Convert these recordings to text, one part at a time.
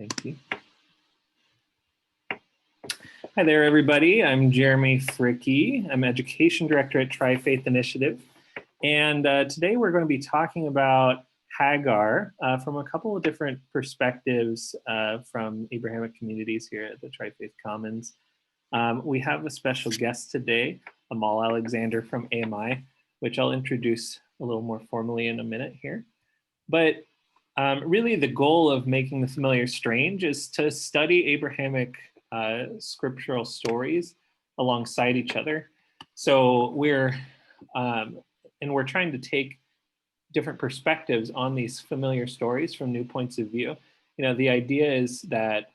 Thank you. Hi there, everybody. I'm Jeremy Fricke. I'm Education Director at Tri-Faith Initiative. And today we're going to be talking about Hagar from a couple of different perspectives from Abrahamic communities here at the Tri-Faith Commons. We have a special guest today, Amal Alexander from AMI, which I'll introduce a little more formally in a minute here. But really the goal of Making the Familiar Strange is to study Abrahamic scriptural stories alongside each other. So we're trying to take different perspectives on these familiar stories from new points of view. You know, the idea is that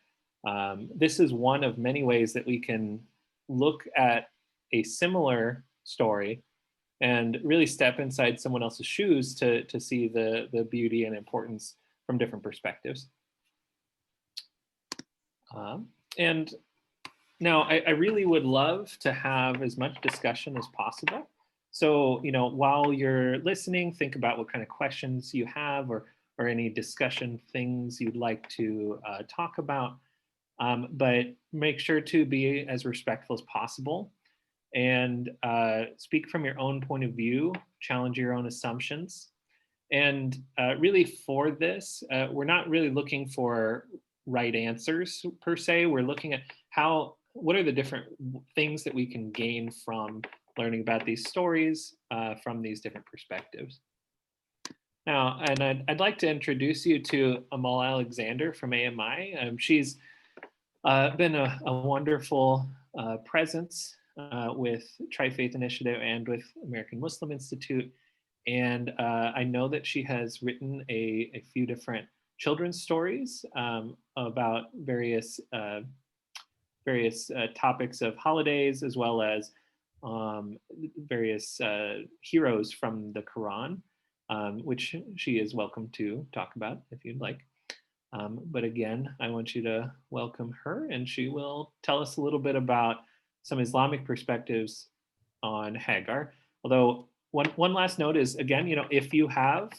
this is one of many ways that we can look at a similar story and really step inside someone else's shoes to see the beauty and importance from different perspectives. And now I really would love to have as much discussion as possible. So, you know, while you're listening, think about what kind of questions you have or any discussion things you'd like to talk about. But make sure to be as respectful as possible and speak from your own point of view, challenge your own assumptions. And really for this, we're not really looking for right answers per se. We're looking at what are the different things that we can gain from learning about these stories from these different perspectives. Now, and I'd like to introduce you to Amal Alexander from AMI. She's been a wonderful presence with Tri-Faith Initiative and with American Muslim Institute. And I know that she has written a few different children's stories about various topics of holidays, as well as various heroes from the Quran, which she is welcome to talk about if you'd like. But again, I want you to welcome her, and she will tell us a little bit about some Islamic perspectives on Hagar. Although one last note is, again, you know, if you have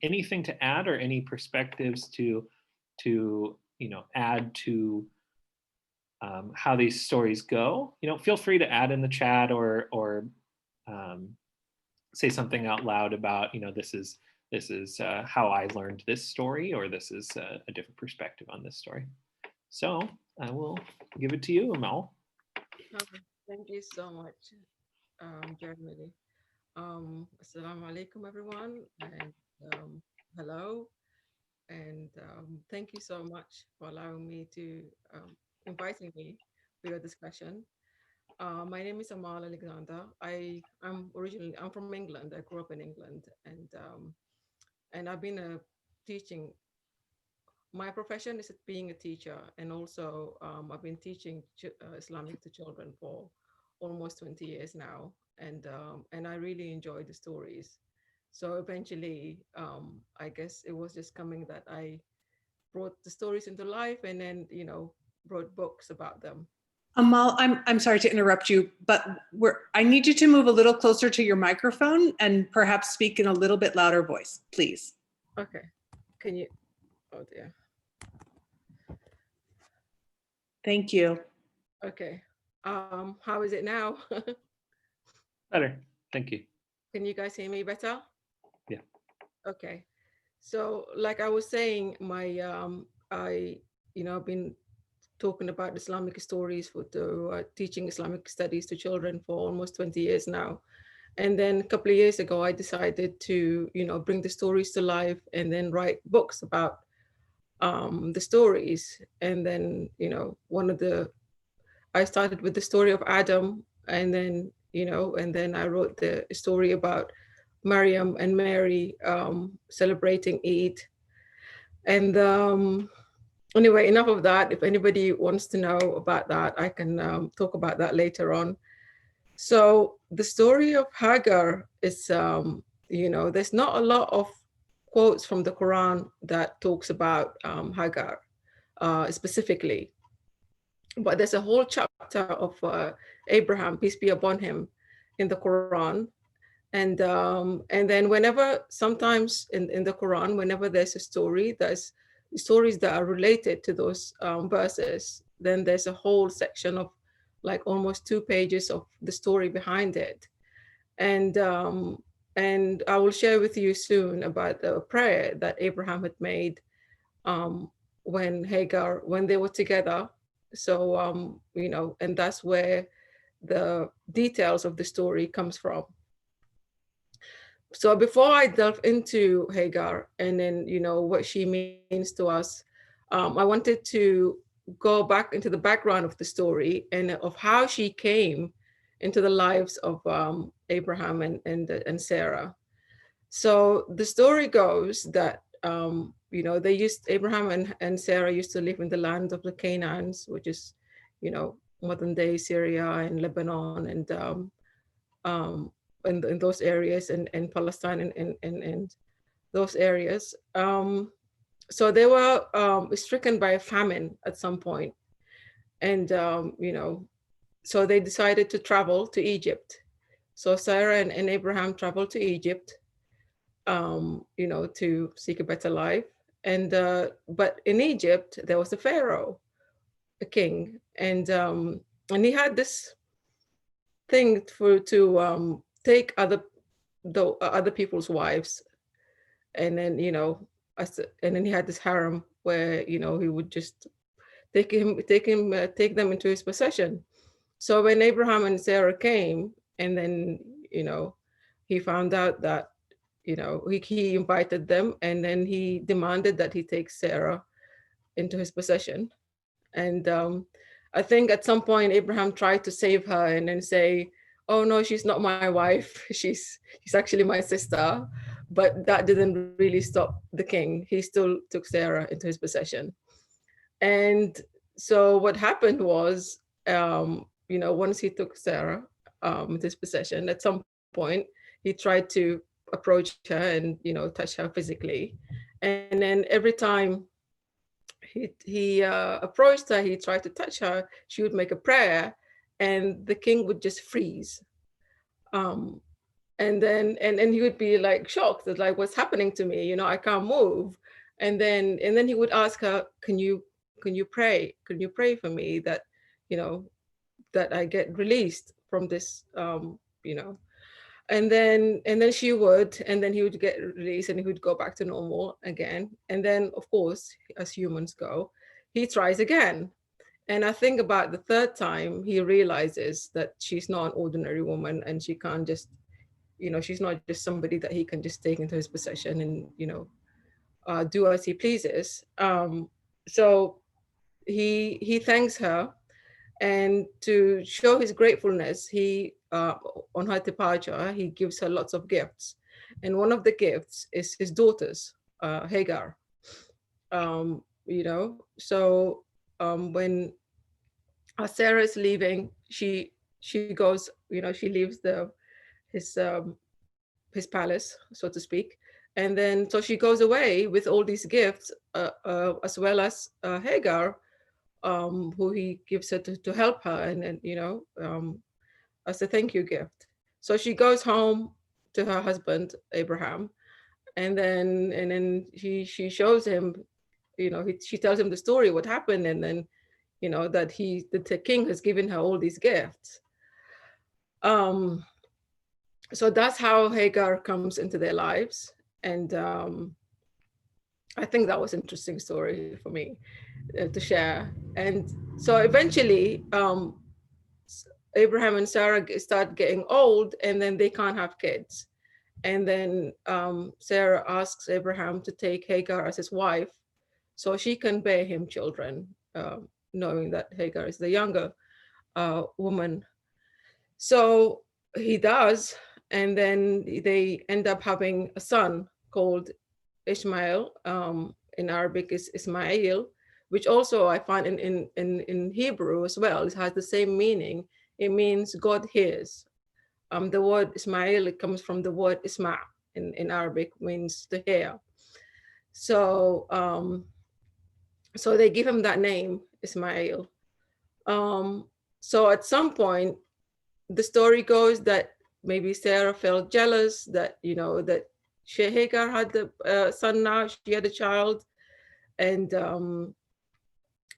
anything to add or any perspectives to you know, add to how these stories go, you know, feel free to add in the chat or say something out loud about, you know, this is how I learned this story, or this is a different perspective on this story. So I will give it to you, Amal. Okay. Thank you so much, Jeremy. Assalamu alaikum, everyone, and hello, and thank you so much for allowing me to inviting me for your discussion. My name is Amal Alexander. I'm from England. I grew up in England, and I've been teaching. My profession is being a teacher, and also I've been teaching Islamic to children for almost 20 years now, and I really enjoy the stories. So eventually, I guess it was just coming that I brought the stories into life, and then wrote books about them. Amal, I'm sorry to interrupt you, but I need you to move a little closer to your microphone and perhaps speak in a little bit louder voice, please. Okay. Can you? Oh dear. Thank you. Okay. How is it now? Better. Thank you. Can you guys hear me better? Yeah. Okay. So, like I was saying, I've been talking about Islamic stories teaching Islamic studies to children for almost 20 years now. And then a couple of years ago, I decided to, bring the stories to life and then write books about the stories. And then, I started with the story of Adam, and then, I wrote the story about Maryam and Mary celebrating Eid. And anyway, enough of that. If anybody wants to know about that, I can talk about that later on. So the story of Hagar is, there's not a lot of quotes from the Quran that talks about Hagar specifically, but there's a whole chapter of Abraham, peace be upon him, in the Quran. And then sometimes in the Quran, whenever there's a story that's stories that are related to those verses, then there's a whole section of like almost 2 pages of the story behind it. And I will share with you soon about the prayer that Abraham had made when they were together. So, and that's where the details of the story comes from. So before I delve into Hagar and then, what she means to us, I wanted to go back into the background of the story and of how she came into the lives of Abraham and Sarah. So the story goes that, Abraham and Sarah used to live in the land of the Canaans, which is, modern day Syria and Lebanon and in those areas and Palestine and those areas. So they were stricken by a famine at some point. And, so they decided to travel to Egypt. So Sarah and Abraham traveled to Egypt, to seek a better life. And, but in Egypt, there was a Pharaoh, a king. And he had this thing to take other people's wives. And then, and then he had this harem where, he would just take them into his possession. So when Abraham and Sarah came, and then, he found out that, he invited them, and then he demanded that he take Sarah into his possession. And I think at some point Abraham tried to save her and then say, "Oh no, she's not my wife. She's actually my sister." But that didn't really stop the king. He still took Sarah into his possession. And so what happened was, once he took Sarah into his possession, at some point he tried to approach her and, touch her physically. And then every time he approached her, he tried to touch her, she would make a prayer, and the king would just freeze. And then he would be like shocked, at like, what's happening to me? I can't move. And then he would ask her, can you pray? Can you pray for me that, that I get released from this, and then she would, and then he would get released and he would go back to normal again. And then, of course, as humans go, he tries again. And I think about the third time, he realizes that she's not an ordinary woman, and she can't just, she's not just somebody that he can just take into his possession and, do as he pleases. So he thanks her, and to show his gratefulness, he on her departure, he gives her lots of gifts, and one of the gifts is his daughters, Hagar. So when Sarah is leaving, she goes, she leaves his palace, so to speak. And then, so she goes away with all these gifts, as well as Hagar, who he gives her to help her, and then, as a thank you gift. So she goes home to her husband, Abraham, and then she shows him, she tells him the story, what happened, and then, that the king has given her all these gifts. So that's how Hagar comes into their lives. And I think that was an interesting story for me to share. And so eventually, Abraham and Sarah start getting old, and then they can't have kids. And then Sarah asks Abraham to take Hagar as his wife so she can bear him children, knowing that Hagar is the younger woman. So he does, and then they end up having a son called Ishmael. In Arabic is Ismail, which also I find in Hebrew as well. It has the same meaning. It means God hears. The word Ismail, it comes from the word Isma in Arabic, means to hear. So so they give him that name, Ismail. So at some point, the story goes that maybe Sarah felt jealous that, that Hagar had the son now, she had a child. And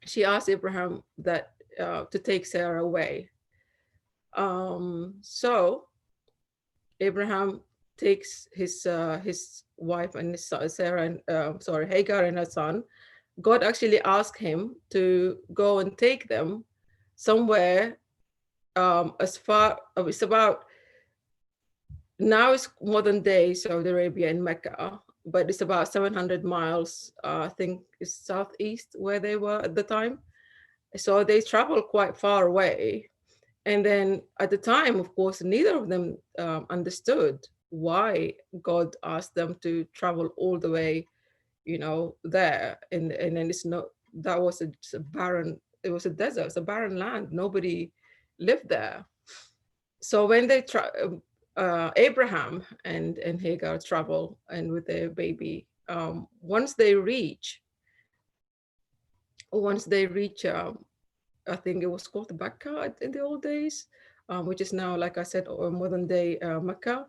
she asked Abraham that to take Sarah away. So Abraham takes his wife and his Sarah and Hagar and her son. God actually asked him to go and take them somewhere as far. It's about, now it's modern day Saudi Arabia and Mecca, but it's about 700 miles. I think it's southeast where they were at the time. So they traveled quite far away. And then at the time, of course, neither of them understood why God asked them to travel all the way, there. And then it's not, that was a barren, it was a desert, it's a barren land. Nobody lived there. So when they Abraham and Hagar travel and with their baby, once they reach, I think it was called Mecca in the old days, which is now, like I said, modern day Mecca.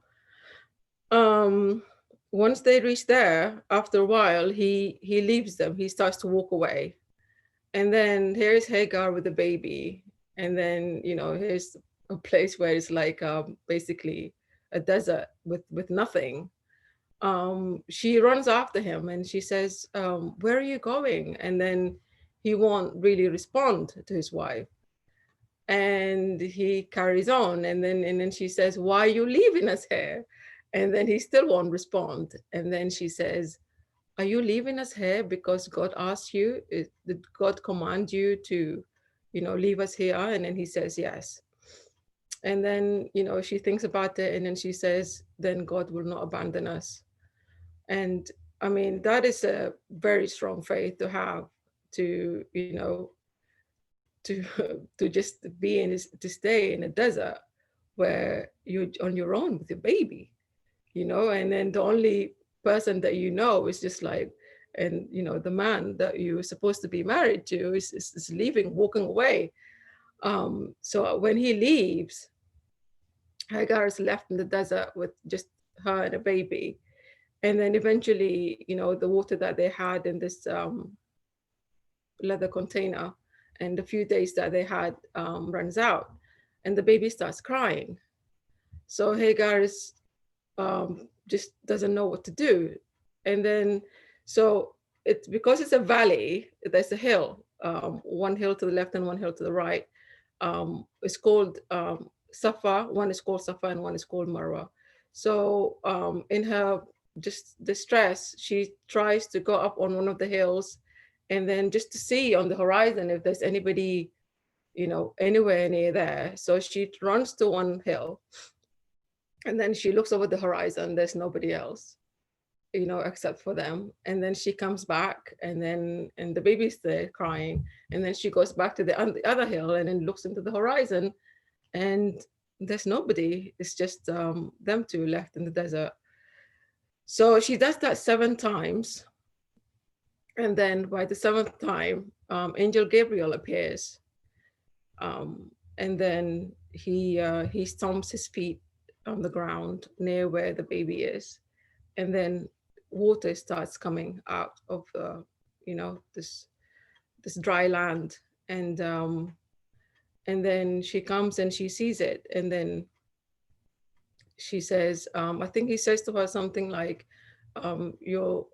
Once they reach there, after a while, he leaves them. He starts to walk away. And then here's Hagar with the baby. And then, here's a place where it's like basically a desert with nothing. She runs after him and she says, where are you going? And then he won't really respond to his wife. And he carries on. And then she says, why are you leaving us here? And then he still won't respond. And then she says, are you leaving us here because God asked you? Did God command you to, leave us here? And then he says, yes. And then, she thinks about it and then she says, then God will not abandon us. And I mean, that is a very strong faith to have, to, to just to stay in a desert where you're on your own with your baby, and then the only person that is just like, and the man that you're supposed to be married to is leaving, walking away. So when he leaves, Hagar is left in the desert with just her and a baby. And then eventually, the water that they had in this leather container and the few days that they had runs out and the baby starts crying. So Hagar is just doesn't know what to do. And then, so it's because it's a valley, there's a hill, one hill to the left and one hill to the right. It's called Safa, one is called Safa and one is called Marwa. So in her just distress, she tries to go up on one of the hills and then just to see on the horizon if there's anybody, anywhere near there. So she runs to one hill and then she looks over the horizon, there's nobody else, except for them. And then she comes back and the baby's there crying. And then she goes back to the other hill and then looks into the horizon and there's nobody. It's just them two left in the desert. So she does that 7 times. And then by the 7th time, Angel Gabriel appears. And then he stomps his feet on the ground near where the baby is. And then water starts coming out of, this dry land. And then she comes and she sees it. And then she says, I think he says to her something like, your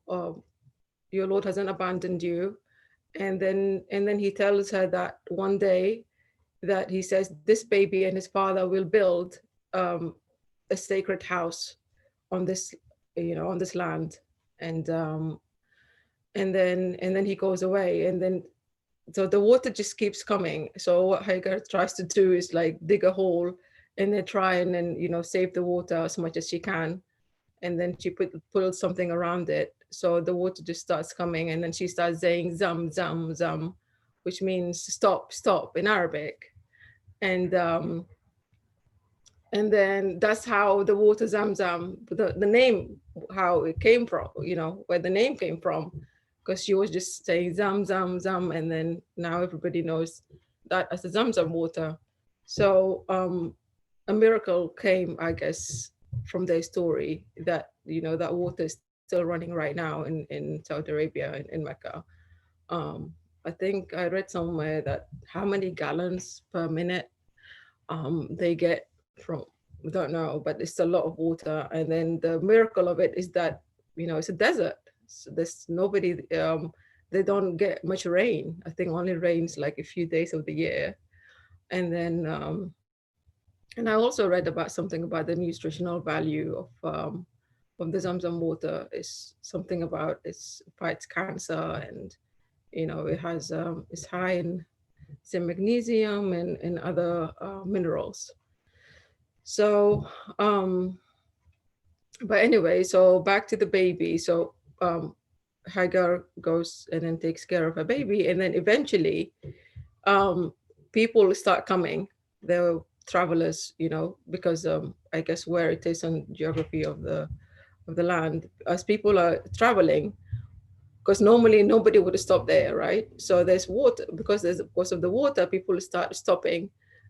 Lord hasn't abandoned you. And then he tells her that one day that he says this baby and his father will build a sacred house on this, on this land. And then he goes away. And then, so the water just keeps coming. So what Hagar tries to do is like dig a hole and then try and then, save the water as much as she can. And then she pulls something around it. So the water just starts coming and then she starts saying zam, zam, zam, which means stop, stop in Arabic. And then that's how the water zam, zam, the name, how it came from, where the name came from, because she was just saying zam, zam, zam. And then now everybody knows that as the zam, zam water. So a miracle came, I guess, from their story that, that water is still running right now in Saudi Arabia, in Mecca. I think I read somewhere that how many gallons per minute they get from, we don't know, but it's a lot of water. And then the miracle of it is that, you know, it's a desert. So there's nobody, they don't get much rain. I think only rains like a few days of the year. And then, and I also read about something about the nutritional value of the Zamzam water is something about it fights cancer, and you know it has it's high in some magnesium and other minerals. So, but anyway, so back to the baby. So Hagar goes and then takes care of her baby, and then eventually um, people start coming. The travelers, you know, because I guess where it is on geography of the land, as people are traveling, because normally nobody would stop there, right? So there's water, because of the water, people start stopping,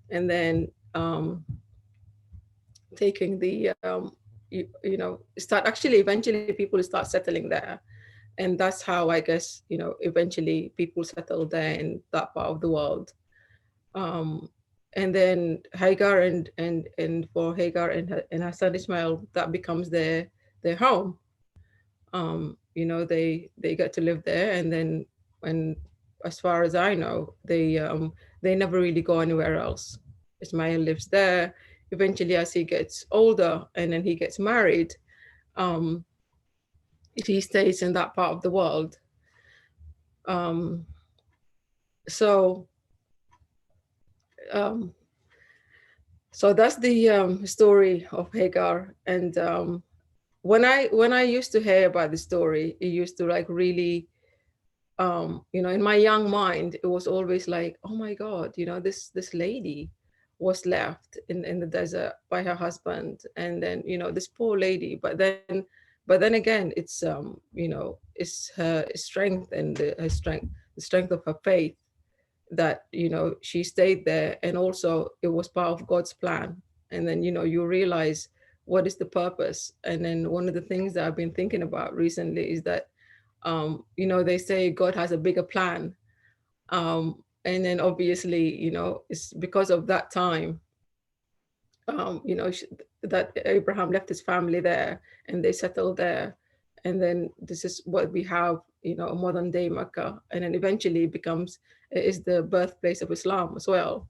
and then taking the you know start actually eventually people start settling there, and that's how I guess you know eventually people settle there in that part of the world. um, and then Hagar and for Hagar and her son Ismail, that becomes their home. You know, they get to live there, and then and as far as I know, they never really go anywhere else. Ismail lives there. Eventually, as he gets older and then he gets married, um, he stays in that part of the world. Um, so um, so that's the story of Hagar. And when I used to hear about the story, it used to like really, you know, in my young mind, it was always like, oh my God, you know, this lady was left in the desert by her husband, and then you know this poor lady. But then again, it's you know, it's her strength and the strength of her faith that you know she stayed there, and also it was part of God's plan. And then you know you realize what is the purpose. And then one of the things that I've been thinking about recently is that you know they say God has a bigger plan, and then obviously you know it's because of that time, you know that Abraham left his family there and they settled there. And then this is what we have, you know, modern day Mecca, and then eventually becomes is the birthplace of Islam as well.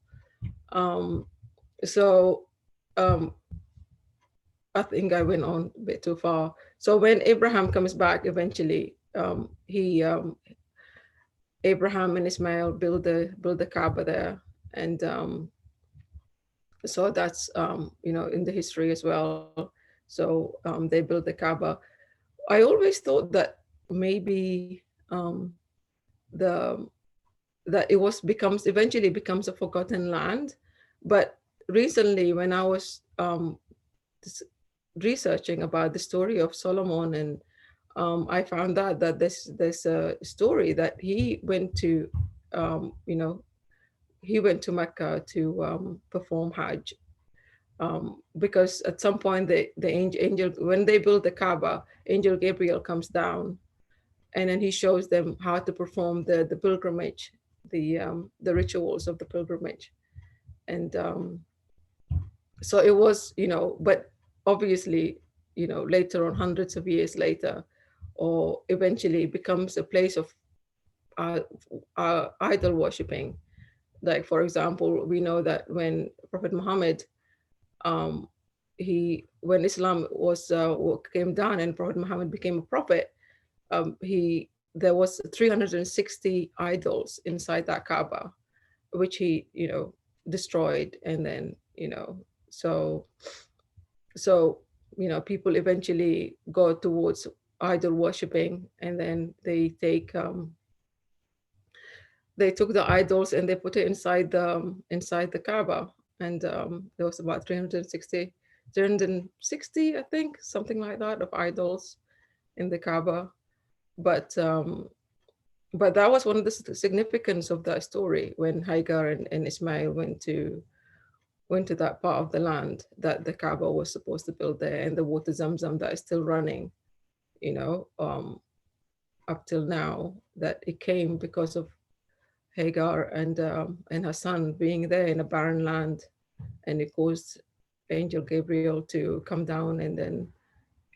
um, so um, I think I went on a bit too far. So when Abraham comes back eventually, he Abraham and Ismail build the Kaaba there. And so that's you know in the history as well. So they built the Kaaba. I always thought that maybe the that it was becomes eventually becomes a forgotten land. But recently when I was researching about the story of Solomon, and I found out that there's a story that he went to you know he went to Mecca to perform Hajj, because at some point the angel, when they build the Kaaba, angel Gabriel comes down, and then he shows them how to perform the pilgrimage, the rituals of the pilgrimage. And so it was, you know, but obviously, you know, later on, hundreds of years later, or eventually becomes a place of uh, idol worshipping. Like, for example, we know that when Prophet Muhammad, um, when Islam was came down and Prophet Muhammad became a prophet, there was 360 idols inside that Kaaba, which he, you know, destroyed. And then, you know, so so you know people eventually go towards idol worshipping, and then they took the idols and they put it inside the Kaaba. And there was about 360 I think, something like that, of idols in the Kaaba. But but that was one of the significance of that story, when Hagar and Ismail went to that part of the land that the Kaaba was supposed to build there, and the water Zamzam that is still running, you know. up till now, that it came because of Hagar and her son being there in a barren land, and it caused Angel Gabriel to come down and then,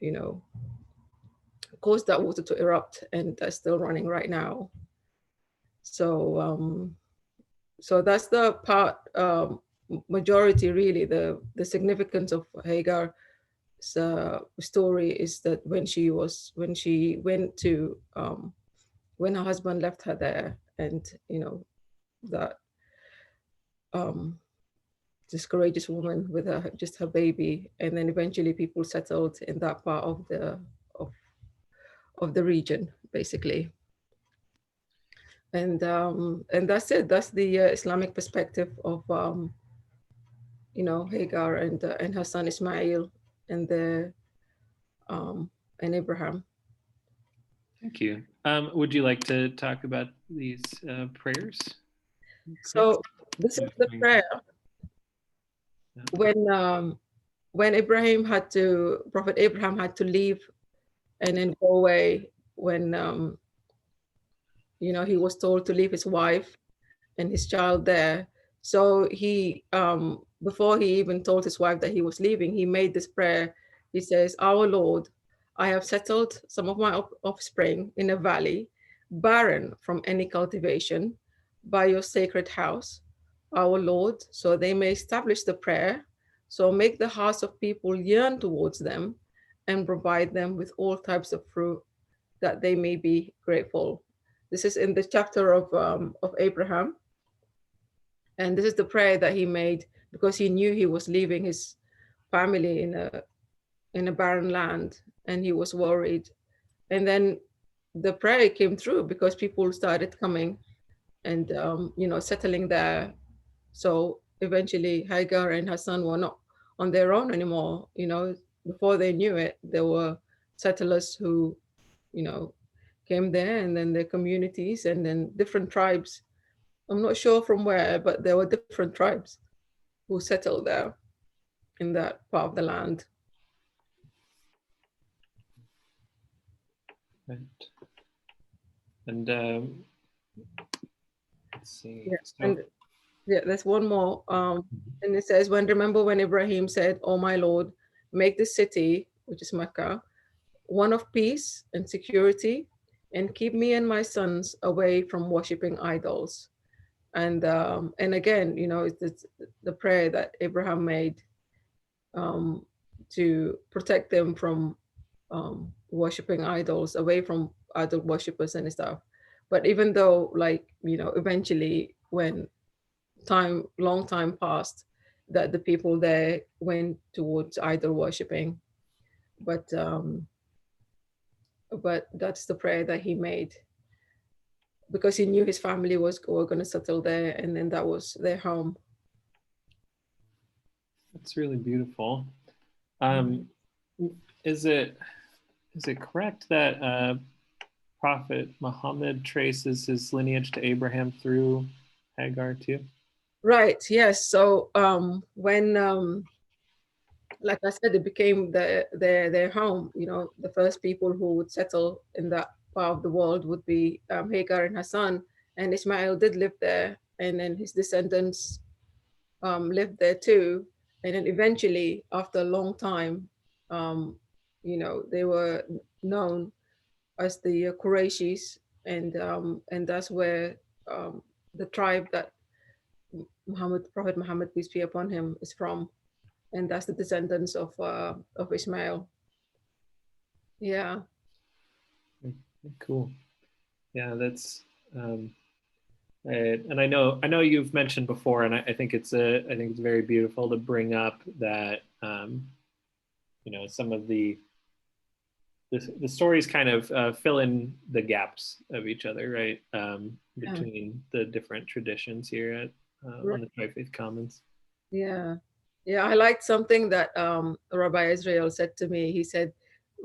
you know, caused that water to erupt, and that's still running right now. So so that's the part, majority really, the significance of Hagar's story is that when she went to when her husband left her there, and you know, that this courageous woman with her, just her baby, and then eventually people settled in that part of the region, basically. And that's it. That's the Islamic perspective of you know, Hagar and her son Ismail, and and Abraham. Thank you. Would you like to talk about these prayers? So this is the prayer when Abraham had to, Prophet Abraham had to leave and then go away, when you know, he was told to leave his wife and his child there. So he, before he even told his wife that he was leaving, he made this prayer. He says, "Our Lord, I have settled some of my offspring in a valley, barren from any cultivation, by your sacred house, our Lord, so they may establish the prayer. So make the hearts of people yearn towards them, and provide them with all types of fruit, that they may be grateful." This is in the chapter of Abraham. And this is the prayer that he made because he knew he was leaving his family in a barren land, and he was worried. And then the prayer came through because people started coming and you know, settling there. So eventually Hagar and her son were not on their own anymore. You know, before they knew it, there were settlers who, you know, came there, and then their communities, and then different tribes. I'm not sure from where, but there were different tribes who settled there in that part of the land. Right. And let's see. Yeah, So, and yeah, there's one more. And it says, remember when Ibrahim said, "Oh my Lord, make this city," which is Mecca, "one of peace and security, and keep me and my sons away from worshiping idols." And again, you know, it's the prayer that Abraham made to protect them from worshiping idols, away from idol worshippers and stuff. But even though, like, you know, eventually when long time passed, that the people there went towards idol worshipping. But that's the prayer that he made because he knew his family were going to settle there, and then that was their home. that's really beautiful. Is it correct that Prophet Muhammad traces his lineage to Abraham through Hagar too? Right. Yes. So when like I said, it became their home. You know, the first people who would settle in that part of the world would be Hagar and her son, and Ismail did live there, and then his descendants lived there too. And then eventually, after a long time, you know, they were known as the Qurayshis, and that's where the tribe that Prophet Muhammad, peace be upon him, is from, and that's the descendants of Ismail. Yeah. Cool. Yeah, that's and I know you've mentioned before, and I think it's very beautiful to bring up that you know, some of the stories kind of fill in the gaps of each other, right? Between the different traditions here at on the Tri-Faith Commons. Yeah. Yeah, I liked something that Rabbi Israel said to me. He said,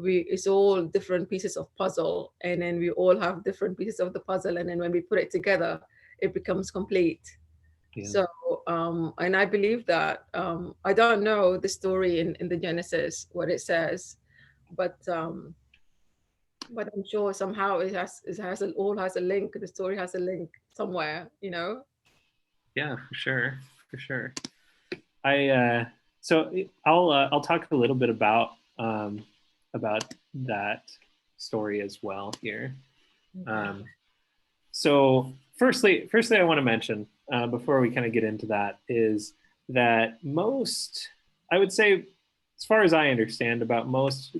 it's all different pieces of puzzle, and then we all have different pieces of the puzzle, and then when we put it together, it becomes complete. Yeah. So, and I believe that. I don't know the story in the Genesis, what it says, but but I'm sure somehow it all has a link. The story has a link somewhere, you know. Yeah, for sure, for sure. So I'll talk a little bit about that story as well here. Okay. So firstly, I want to mention before we kind of get into that is that most, I would say, as far as I understand, about most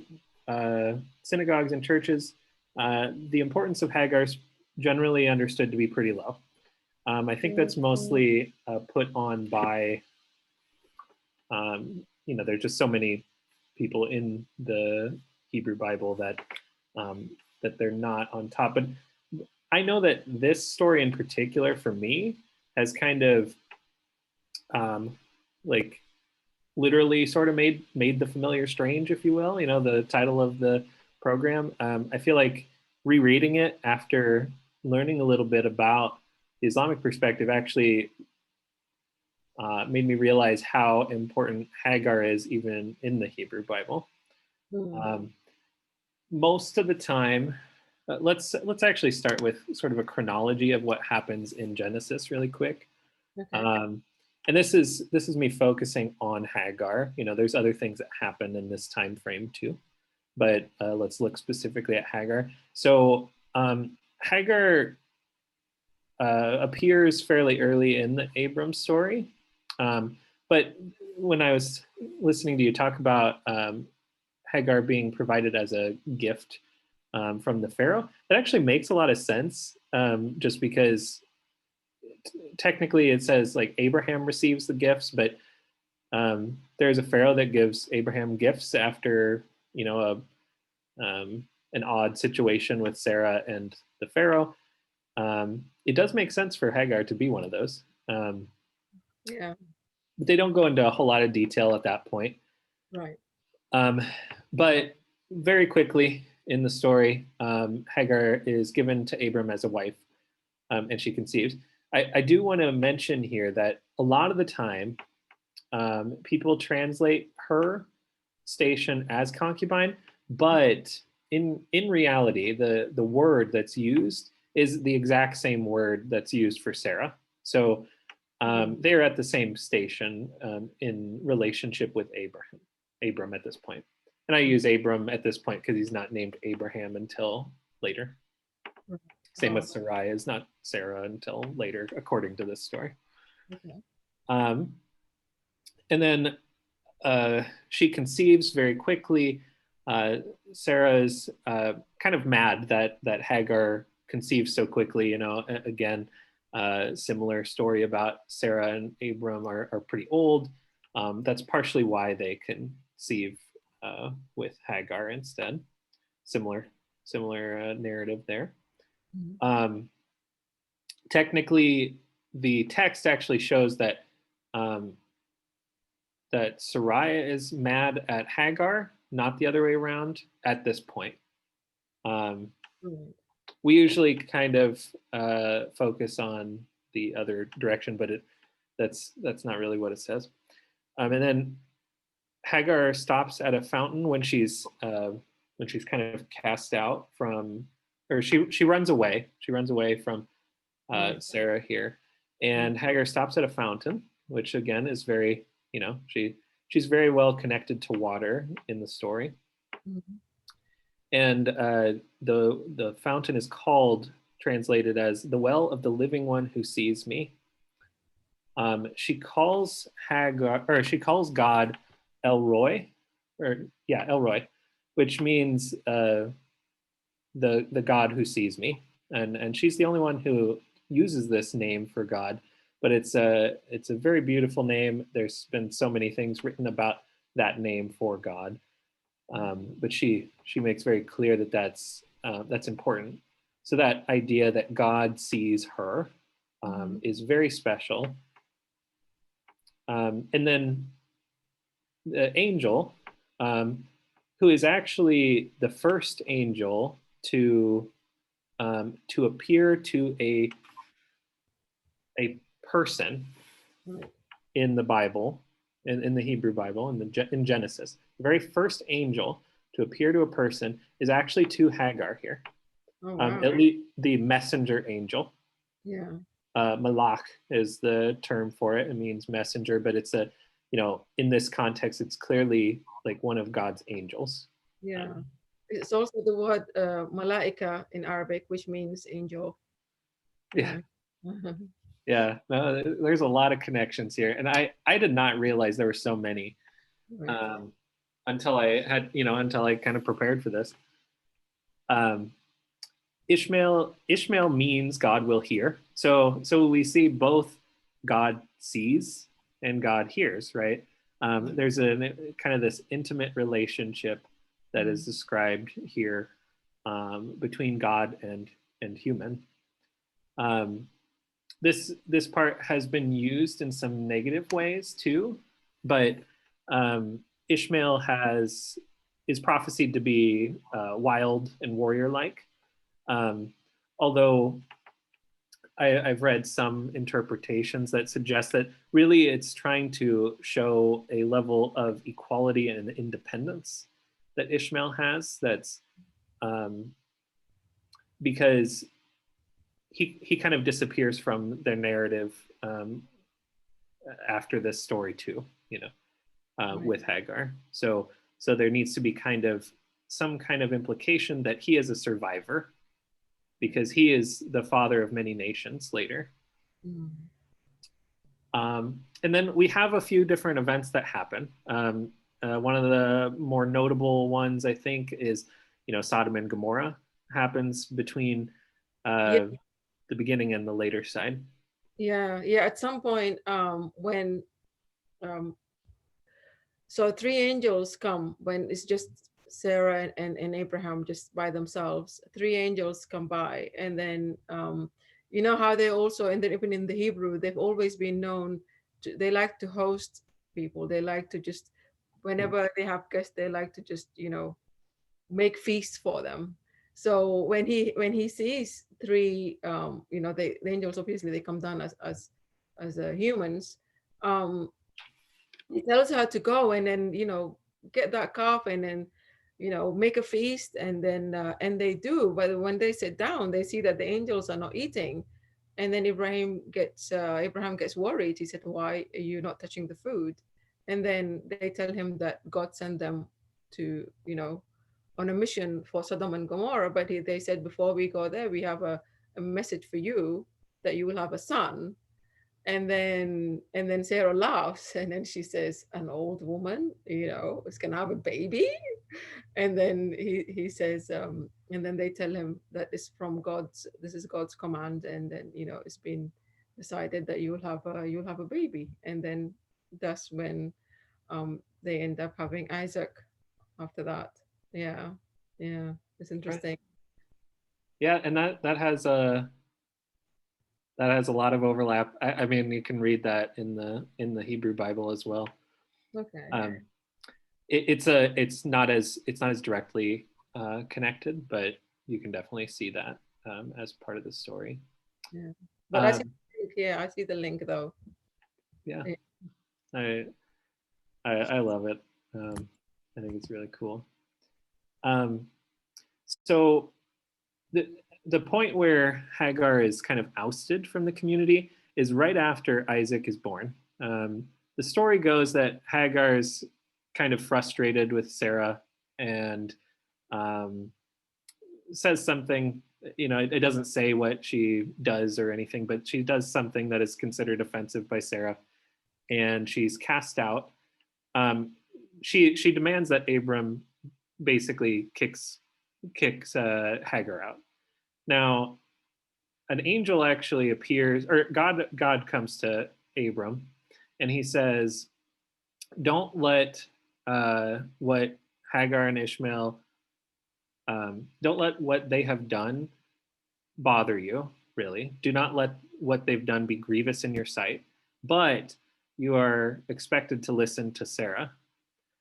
synagogues and churches, the importance of Hagar is generally understood to be pretty low. I think that's mostly put on by, there's just so many people in the Hebrew Bible that they're not on top. But I know that this story in particular, for me, has kind of like literally sort of made the familiar strange, if you will. The title of the program. I feel like rereading it after learning a little bit about the Islamic perspective actually made me realize how important Hagar is even in the Hebrew Bible. Most of the time, let's actually start with sort of a chronology of what happens in Genesis really quick. Okay. And this is me focusing on Hagar. There's other things that happen in this time frame too, but let's look specifically at Hagar. So Hagar appears fairly early in the Abram story, but when I was listening to you talk about Hagar being provided as a gift from the Pharaoh, that actually makes a lot of sense, just because technically it says like Abraham receives the gifts, but there's a Pharaoh that gives Abraham gifts after an odd situation with Sarah and the Pharaoh. It does make sense for Hagar to be one of those. Yeah. But they don't go into a whole lot of detail at that point. Right. But very quickly in the story, Hagar is given to Abram as a wife, and she conceives. I do want to mention here that a lot of the time, people translate her station as concubine, but in reality, the word that's used is the exact same word that's used for Sarah. So they're at the same station in relationship with Abram at this point. And I use Abram at this point because he's not named Abraham until later. Same with Sarai, is not Sarah until later, according to this story. Okay. And then she conceives very quickly. Sarah is kind of mad that Hagar conceives so quickly. Again, similar story about Sarah and Abram are pretty old. That's partially why they conceive with Hagar instead. Similar narrative there. Technically, the text actually shows that that Sarai is mad at Hagar, not the other way around at this point. We usually kind of focus on the other direction, but that's not really what it says. And then Hagar stops at a fountain when she's kind of cast out from, or she runs away. She runs away from Sarah here, and Hagar stops at a fountain, which again is very, she's very well connected to water in the story. And the fountain is translated as the well of the living one who sees me. She calls God El Roy, El Roy, which means the God who sees me, and she's the only one who uses this name for God. But it's a very beautiful name. There's been so many things written about that name for God, but she makes very clear that that's important. So that idea that God sees her is very special. And then the angel, who is actually the first angel to appear to a person in the Bible, in the Hebrew Bible, in Genesis, the very first angel to appear to a person is actually to Hagar here. Oh, wow. At least the messenger angel. Yeah. Malach is the term for it. It means messenger, but it's a, in this context, it's clearly like one of God's angels. Yeah. It's also the word malaika in Arabic, which means angel. Yeah. Yeah. No, there's a lot of connections here. And I did not realize there were so many Right. until I kind of prepared for this. Ishmael means God will hear. So we see both God sees and God hears, right? There's a kind of this intimate relationship that is described here between God and human. This part has been used in some negative ways too, but Ishmael is prophesied to be wild and warrior-like. Although I've read some interpretations that suggest that really it's trying to show a level of equality and independence that Ishmael has. That's because he kind of disappears from their narrative after this story too, with Hagar. So there needs to be some kind of implication that he is a survivor, because he is the father of many nations later. And then we have a few different events that happen. One of the more notable ones, I think, is, Sodom and Gomorrah happens between the beginning and the later side. Yeah. At some point, when so three angels come when it's just Sarah and Abraham just by themselves. Three angels come by, and then you know how they also, and then even in the Hebrew, they've always been known they like to host people. They like to just, whenever they have guests, they like to just make feasts for them. So when he sees three, the angels, obviously they come down as humans. He tells her to go and then get that calf and then make a feast, and then and they do. But when they sit down, they see that the angels are not eating, and then Abraham gets worried. He said, "Why are you not touching the food?" And then they tell him that God sent them to on a mission for Sodom and Gomorrah. But they said, before we go there, we have a message for you, that you will have a son. And then Sarah laughs, and then she says, "An old woman, is gonna have a baby." And then he says, and then they tell him that this is God's command, and then it's been decided that you'll have a baby. And then that's when they end up having Isaac after that. Yeah, it's interesting. Yeah, and that has a lot of overlap. I mean, you can read that in the Hebrew Bible as well. Okay. It's not as directly connected, but you can definitely see that as part of the story. Yeah, but I see the link though. Yeah, I love it. I think it's really cool. So the point where Hagar is kind of ousted from the community is right after Isaac is born. The story goes that Hagar is kind of frustrated with Sarah and says something, it doesn't say what she does or anything, but she does something that is considered offensive by Sarah, and she's cast out. She demands that Abram basically kicks Hagar out. Now, an angel actually appears, or God comes to Abram, and he says, "Don't let what Hagar and Ishmael, don't let what they have done bother you, really. Do not let what they've done be grievous in your sight, but you are expected to listen to Sarah."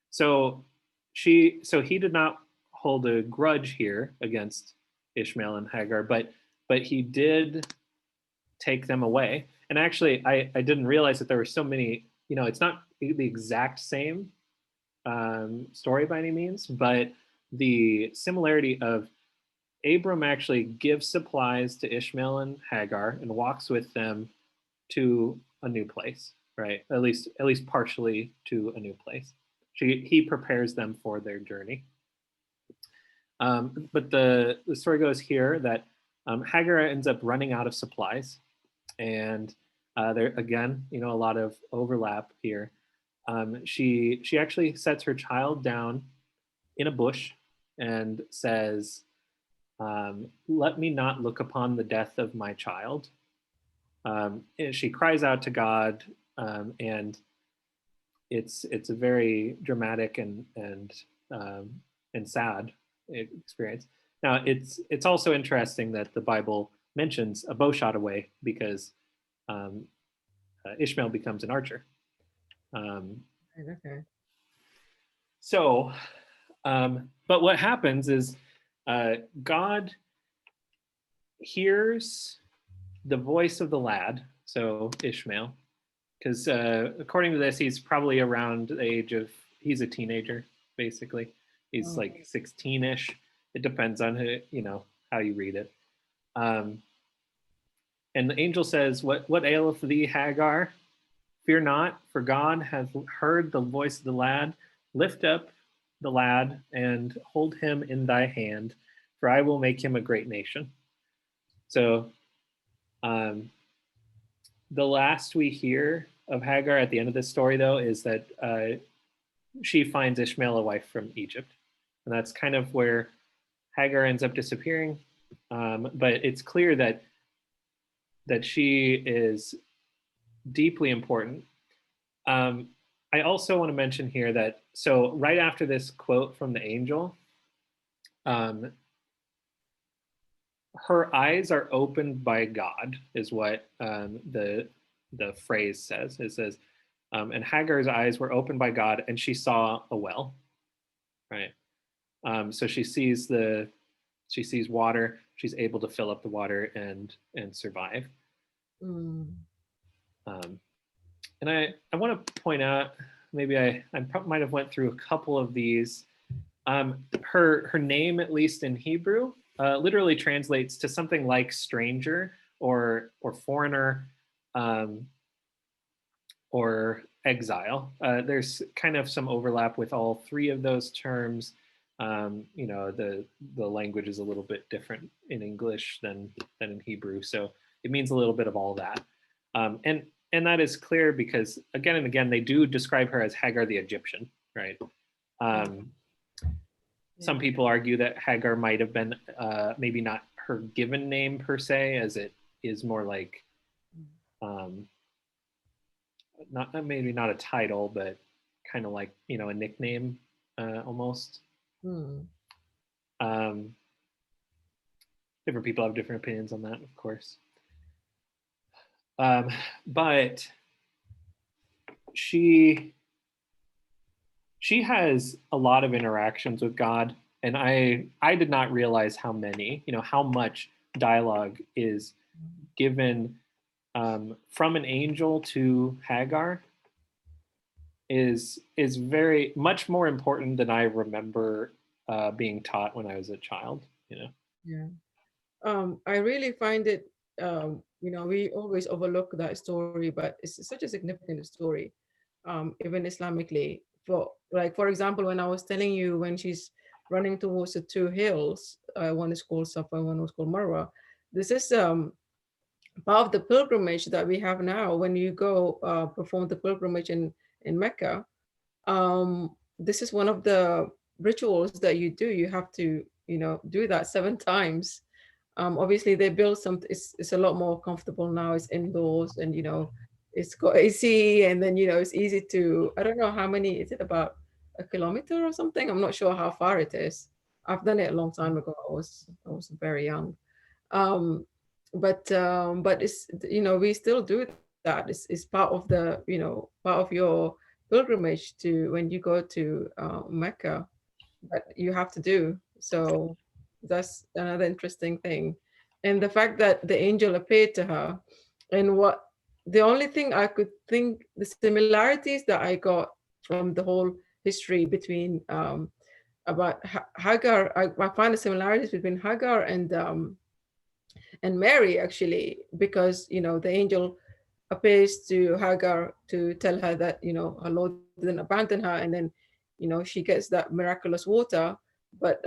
So he did not hold a grudge here against Ishmael and Hagar, but he did take them away. And actually, I didn't realize that there were so many, it's not the exact same story by any means, but the similarity of Abram actually gives supplies to Ishmael and Hagar and walks with them to a new place, right? At least partially to a new place. He prepares them for their journey. But the story goes here that Hagar ends up running out of supplies, and there again, a lot of overlap here. She actually sets her child down in a bush and says, "Let me not look upon the death of my child." And she cries out to God, and it's a very dramatic and sad experience. Now, it's also interesting that the Bible mentions a bow shot away, because Ishmael becomes an archer. Okay. So, but what happens is God hears the voice of the lad, so Ishmael, because according to this, he's probably around the age of, he's a teenager, basically. He's like 16-ish. It depends on how you read it. And the angel says, what aileth thee, Hagar? Fear not, for God hath heard the voice of the lad. Lift up the lad and hold him in thy hand, for I will make him a great nation. So the last we hear of Hagar at the end of this story, though, is that she finds Ishmael a wife from Egypt. And that's kind of where Hagar ends up disappearing. But it's clear that she is deeply important. I also want to mention here that, so right after this quote from the angel, her eyes are opened by God, is what the phrase says. It says, and Hagar's eyes were opened by God, and she saw a well, right? So she sees water. She's able to fill up the water and survive. And I want to point out, maybe I might have went through a couple of these. Her name, at least in Hebrew, literally translates to something like stranger or foreigner, or exile. There's kind of some overlap with all three of those terms. The language is a little bit different in English than in Hebrew, so it means a little bit of all that. And that is clear because again and again they do describe her as Hagar the Egyptian, right? Some people argue that Hagar might have been maybe not her given name per se, as it is more like maybe not a title, but kind of like a nickname almost. Different people have different opinions on that, of course. But she has a lot of interactions with God, and I did not realize how many, how much dialogue is given from an angel to Hagar is very much more important than I remember being taught when I was a child. Yeah. I really find it, we always overlook that story, but it's such a significant story, even Islamically. For example, when I was telling you, when she's running towards the two hills, one is called Safa, one was called Marwa. This is part of the pilgrimage that we have now. When you go perform the pilgrimage in Mecca, this is one of the rituals that you do. You have to, do that 7 times. Obviously they built it's a lot more comfortable now. It's indoors, and it's got AC, and then it's easy to, I don't know how many is it, about a kilometer or something. I'm not sure how far it is. I've done it a long time ago. I was very young. But it's, we still do that. It's part of the, part of your pilgrimage to when you go to Mecca, that you have to do. So that's another interesting thing. And the fact that the angel appeared to her, and the only thing I could think, the similarities that I got from the whole history between about Hagar. I find the similarities between Hagar and Mary, actually, because the angel appears to Hagar to tell her that her Lord didn't abandon her, and then she gets that miraculous water. But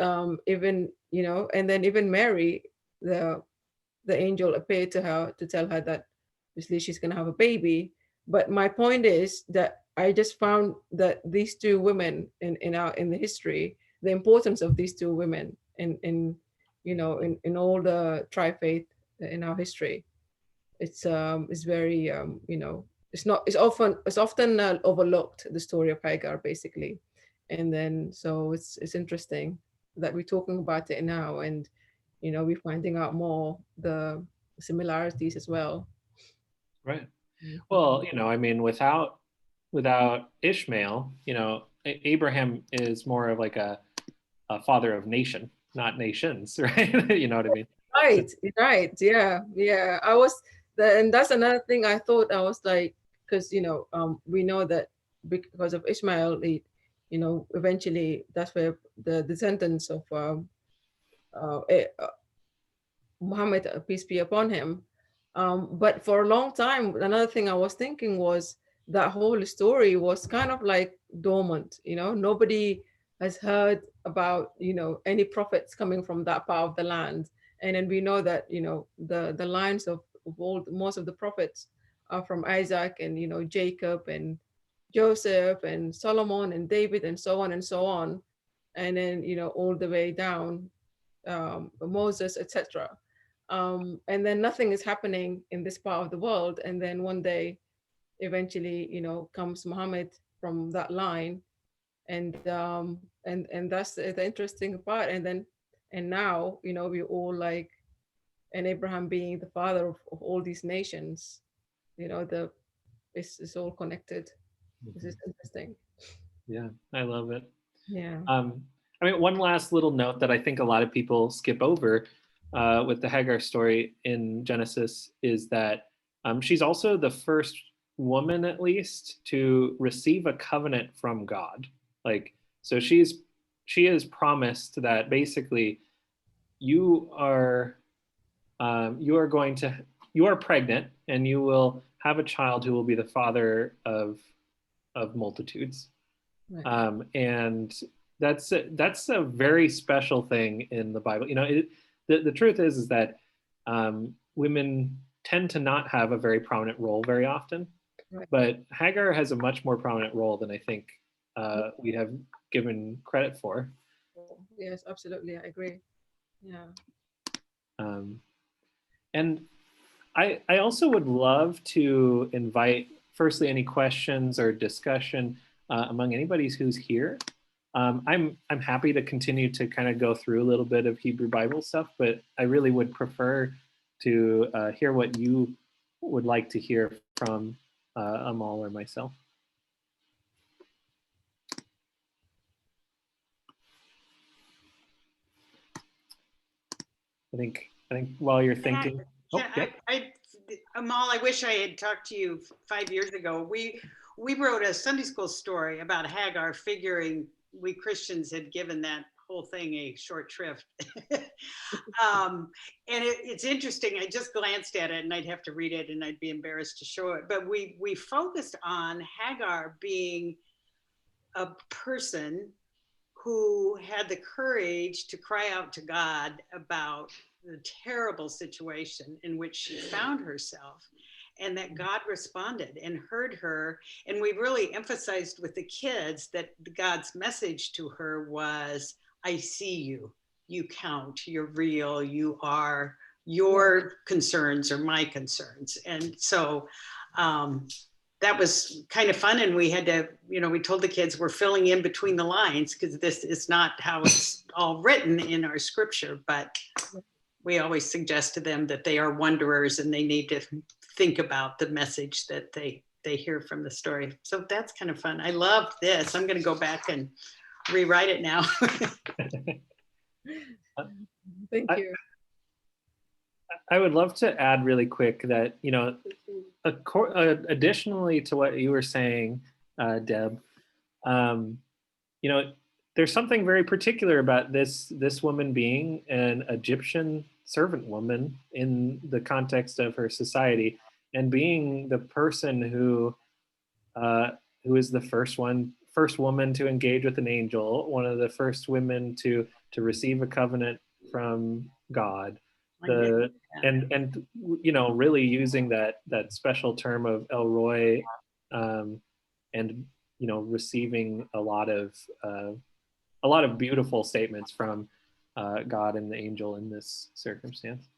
even and then even Mary, the angel appeared to her to tell her that obviously she's going to have a baby. But my point is that I just found that these two women in the history, the importance of these two women in all the tri-faith in our history, it's very it's often overlooked, the story of Hagar, basically. And then so it's interesting that we're talking about it now, and we're finding out more the similarities as well. Right. Well, I mean, without Ishmael, Abraham is more of like a father of nation, not nations, right? You know what I mean? Right. Yeah. And that's another thing I thought. I was like, because we know that because of Ishmael, eventually that's where the descendants of Muhammad, peace be upon him. But for a long time, another thing I was thinking was that whole story was kind of like dormant. Nobody has heard about any prophets coming from that part of the land. And then we know that the lines of most of the prophets are from Isaac and Jacob and Joseph and Solomon and David and so on and so on, and then all the way down, Moses, etc. And then nothing is happening in this part of the world. And then one day, eventually, comes Muhammad from that line, and that's the interesting part. And now, we all like, and Abraham being the father of all these nations, it's all connected. This is interesting. Yeah, I love it. Yeah. I mean, one last little note that I think a lot of people skip over with the Hagar story in Genesis is that she's also the first woman, at least, to receive a covenant from God. Like, so she is promised that basically you are pregnant and you will have a child who will be the father of multitudes. Right. And that's a very special thing in the Bible. The truth is that women tend to not have a very prominent role very often, Right. but Hagar has a much more prominent role than I think we have given credit for. Yes, absolutely, I agree. Yeah. And I also would love to invite, firstly, any questions or discussion among anybody who's here. I'm happy to continue to kind of go through a little bit of Hebrew Bible stuff, but I really would prefer to hear what you would like to hear from Amal or myself. I think while you're thinking. Amal, I wish I had talked to you 5 years ago. We wrote a Sunday school story about Hagar, figuring we Christians had given that whole thing a short shrift. And it's interesting. I just glanced at it, and I'd have to read it, and I'd be embarrassed to show it. But we focused on Hagar being a person who had the courage to cry out to God about the terrible situation in which she found herself, and that God responded and heard her. And we really emphasized with the kids that God's message to her was, I see you, you count, you're real, you are, your concerns are my concerns. And so that was kind of fun. And we had to, we told the kids we're filling in between the lines because this is not how it's all written in our scripture, but we always suggest to them that they are wanderers and they need to think about the message that they hear from the story. So that's kind of fun. I love this. I'm going to go back and rewrite it now. Thank you. I would love to add really quick that, additionally to what you were saying, Deb, there's something very particular about this woman being an Egyptian servant woman in the context of her society, and being the person who is the first woman to engage with an angel, one of the first women to receive a covenant from God. And you know, really using that special term of El Roy, and you know, receiving a lot of beautiful statements from God and the angel in this circumstance.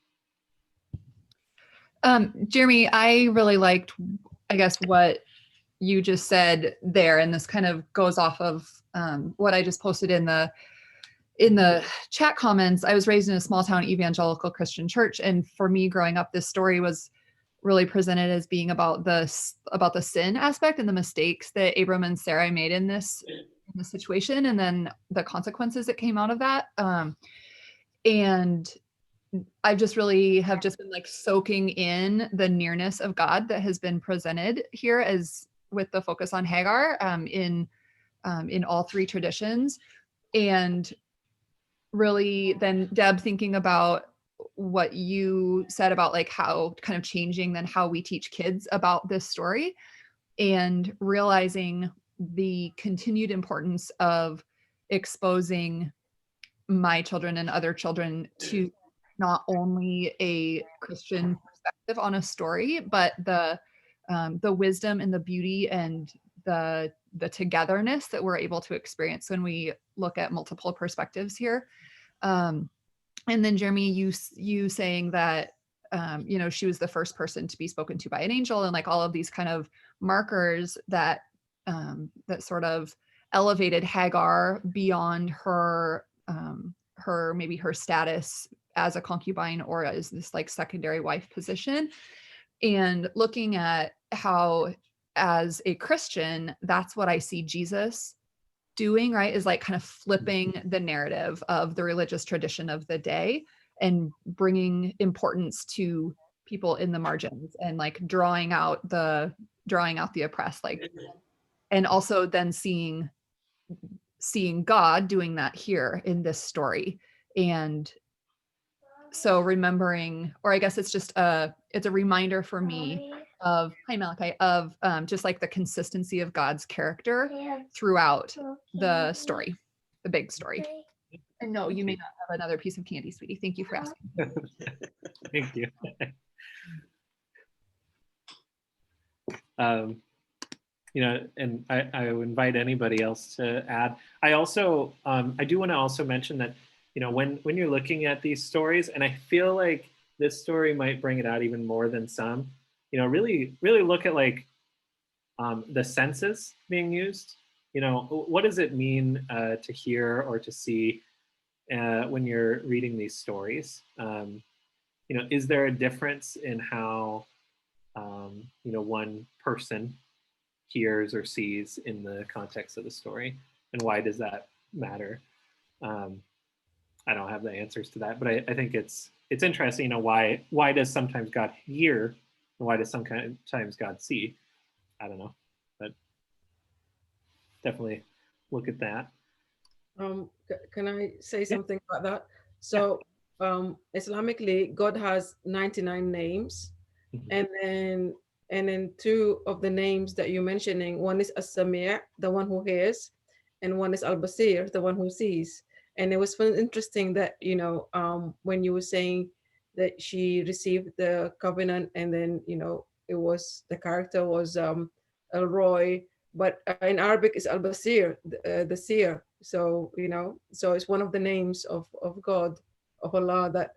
Jeremy, I really liked, I guess, what you just said there, and this kind of goes off of what I just posted in the chat comments. I was raised in a small town evangelical Christian church, and for me growing up, this story was really presented as being about the sin aspect and the mistakes that Abram and Sarai made in this situation, and then the consequences that came out of that. And I just really have just been like soaking in the nearness of God that has been presented here, as with the focus on Hagar, in all three traditions. And really then, Deb, thinking about what you said about like how kind of changing then how we teach kids about this story, and realizing the continued importance of exposing my children and other children to not only a Christian perspective on a story, but the wisdom and the beauty and the togetherness that we're able to experience when we look at multiple perspectives here. And then Jeremy, you saying that you know, she was the first person to be spoken to by an angel, and like all of these kind of markers that that sort of elevated Hagar beyond her maybe her status as a concubine or as this like secondary wife position, and looking at how as a Christian, that's what I see Jesus doing, right, is like kind of flipping the narrative of the religious tradition of the day and bringing importance to people in the margins, and like drawing out the oppressed, like, and also then seeing God doing that here in this story. And so remembering, or I guess it's just it's a reminder for me of, hi Malachi, of just like the consistency of God's character throughout the story, the big story. And no, you may not have another piece of candy, sweetie. Thank you for asking. Thank you. You know, and I would invite anybody else to add. I also, I do want to also mention that, you know, when you're looking at these stories, and I feel like this story might bring it out even more than some, you know, really look at like the senses being used. You know, what does it mean to hear or to see when you're reading these stories? You know, is there a difference in how, you know, one person hears or sees in the context of the story, and why does that matter? I don't have the answers to that, but I think it's interesting. You know, why does sometimes God hear, and why does sometimes God see? I don't know, but definitely look at that. Can I say something about that? So Islamically, God has 99 names, and then two of the names that you're mentioning, one is As-Sami', the one who hears, and one is Al-Basir, the one who sees. And it was interesting that, you know, when you were saying that she received the covenant, and then, you know, it was, the character was El Roy, but in Arabic it's Al-Basir, the seer. So, you know, so it's one of the names of God, of Allah, that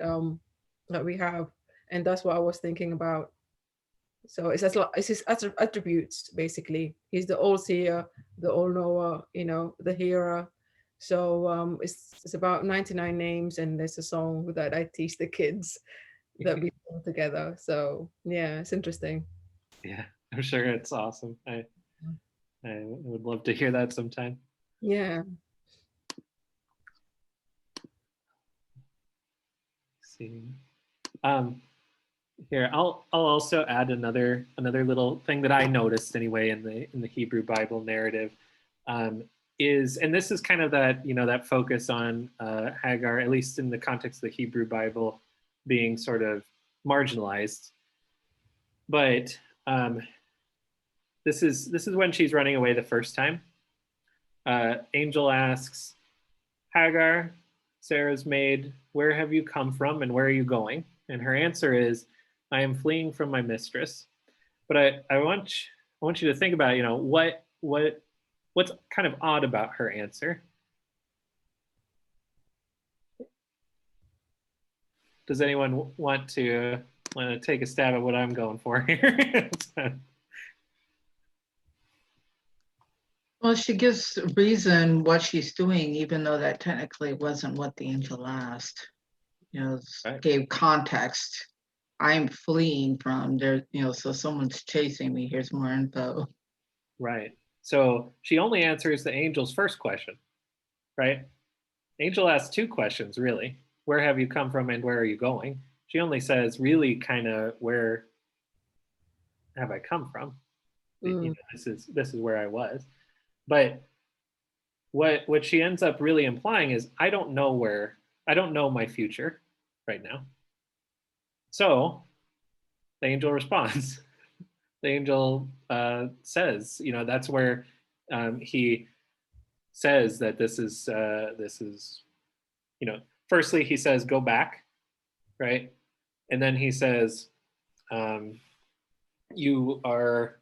that we have. And that's what I was thinking about. So it's his attributes, basically. He's the all-seer, the all-knower, you know, the hearer. So it's about 99 names, and there's a song that I teach the kids that we sing together. So yeah, it's interesting. Yeah, I'm sure it's awesome. I would love to hear that sometime. Yeah. Let's see. Here, I'll also add another little thing that I noticed anyway in the Hebrew Bible narrative. is, and this is kind of that, that focus on Hagar, at least in the context of the Hebrew Bible, being sort of marginalized. But this is when she's running away the first time. Angel asks, Hagar, Sarah's maid, where have you come from and where are you going? And her answer is, I am fleeing from my mistress. But I want you to think about, what's kind of odd about her answer. Does anyone want to take a stab at what I'm going for here? Well, she gives reason what she's doing, even though that technically wasn't what the angel asked. Right. Gave context. I'm fleeing from there, so someone's chasing me. Here's more info. Right. So she only answers the angel's first question, right? Angel asks two questions, really. Where have you come from and where are you going? She only says, really, kind of, where have I come from? This is where I was. But what she ends up really implying is, I don't know my future right now. So the angel responds. The angel says, that's where he says that this is, firstly he says, go back, right? And then he says, you are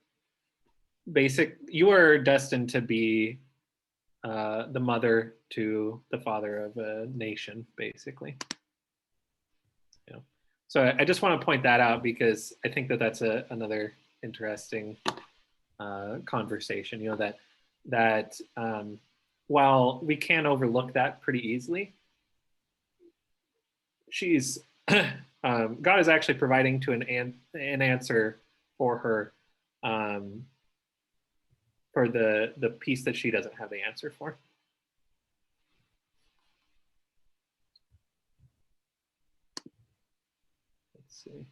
destined to be the mother to the father of a nation, basically. So I just want to point that out because I think that that's another interesting conversation. That while we can overlook that pretty easily, she's God is actually providing to an answer for her. For the piece that she doesn't have the answer for. Let's see.